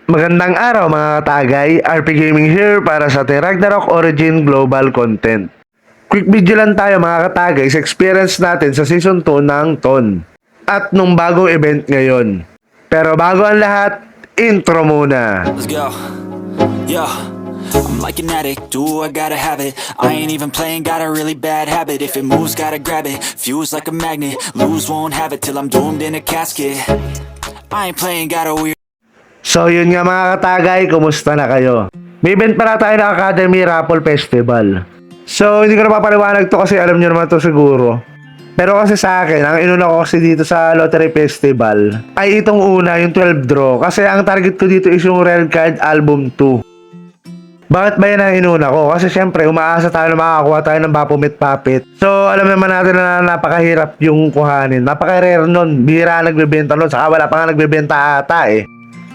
Magandang araw mga katagay, RP Gaming here para sa ating Ragnarok Origin Global Content. Quick video lang tayo mga katagay sa experience natin sa Season 2 ng TON at nung bagong event ngayon. Pero bago ang lahat, intro muna. Let's go. Yo, I'm like an addict, do I gotta have it. I ain't even playing, got a really bad habit. If it moves, gotta grab it, fuse like a magnet. Lose, won't have it till I'm doomed in a casket. I ain't playing, got a weird. So yun nga mga katagay, kumusta na kayo? May event para tayo ng Academy Raffle Festival. So hindi ko na papaliwanag to kasi alam nyo naman to siguro. Pero kasi sa akin, ang inuna ko kasi dito sa Lottery Festival ay itong una, yung 12 draw. Kasi ang target ko dito is yung Rare Card Album 2. Bakit ba yan ang inuna ko? Kasi syempre, umaasa tayo na makakakuha tayo ng Baphomet Puppet. So, alam naman natin na napakahirap yung kuhanin. Napaka-rare nun. Bihira nagbebenta nun. Saka wala pa nga nagbebenta ata eh.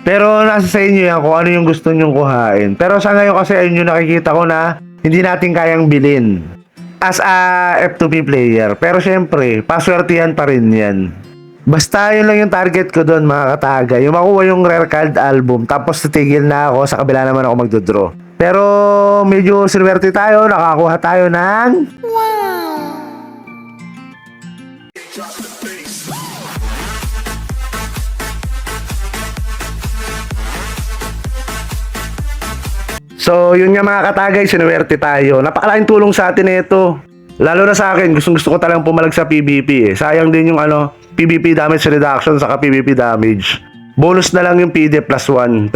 Pero nasa sa inyo yan kung ano yung gusto nyong kuhain. Pero sa ngayon kasi ayun yung nakikita ko na hindi natin kayang bilhin as a F2P player. Pero syempre, paswertihan pa rin yan. Basta yun lang yung target ko doon mga kataga. Yung makuha yung Rare Card Album. Tapos titigil na ako. Sa kabila naman ako magdodraw. Pero medyo swerte tayo. Nakakuha tayo ng... So, yun nga mga katagay, sinuwerte tayo. Napakalaking tulong sa atin ito. Lalo na sa akin, gusto ko talagang pumalag sa PvP eh. Sayang din yung PvP damage reduction saka PvP damage. Bonus na lang yung PD plus 1%.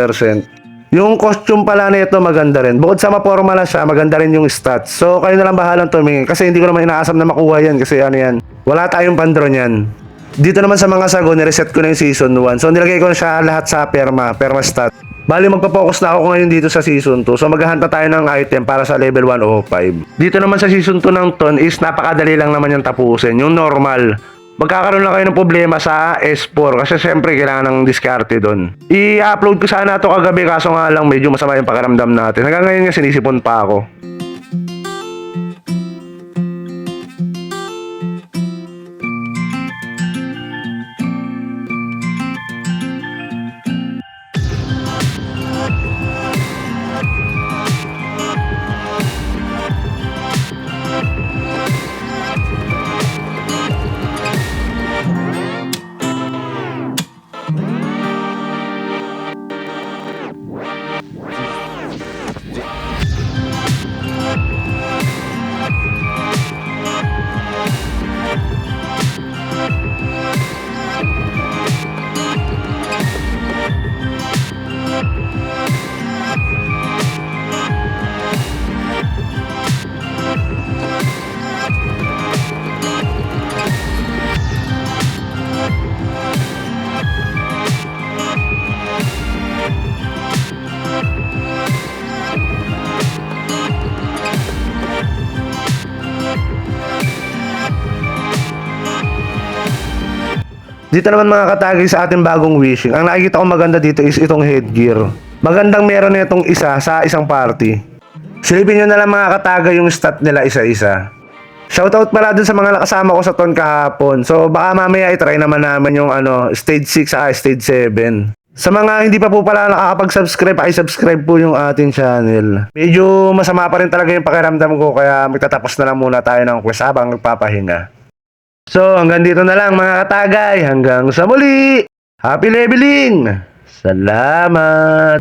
Yung costume pala nito maganda rin. Bukod sa maporma na siya, maganda rin yung stats. So, kayo na lang bahalang tumingin. Kasi hindi ko naman inaasam na makuha yan. Kasi ano yan, wala tayong pandron yan. Dito naman sa mga sago, nireset ko na yung Season 1. So, nilagay ko na siya lahat sa perma stat. Bali, magpa-focus na ako ngayon dito sa Season 2. So, maghahanta tayo ng item para sa level 105. Dito naman sa Season 2 ng TON is napakadali lang naman yung tapusin. Yung normal. Magkakaroon lang kayo ng problema sa S4 kasi syempre kailangan ng diskarte doon. I-upload ko sana ito kagabi kaso nga lang medyo masama yung pakiramdam natin. Hanggang ngayon nga sinisipon pa ako. Dito naman mga katagay sa ating bagong wishing. Ang nakikita ko maganda dito is itong headgear. Magandang meron na itong isa sa isang party. Silipin nyo na lang mga katagay yung stat nila isa-isa. Shoutout pala dun sa mga nakasama ko sa TON kahapon. So baka mamaya i-try naman namin yung stage 6 at stage 7. Sa mga hindi pa po pala nakakapag-subscribe, subscribe po yung ating channel. Medyo masama pa rin talaga yung pakiramdam ko kaya magtatapos na lang muna tayo ng quest habang nagpapahinga. So, hanggang dito na lang mga katagay. Hanggang sa muli. Happy leveling! Salamat!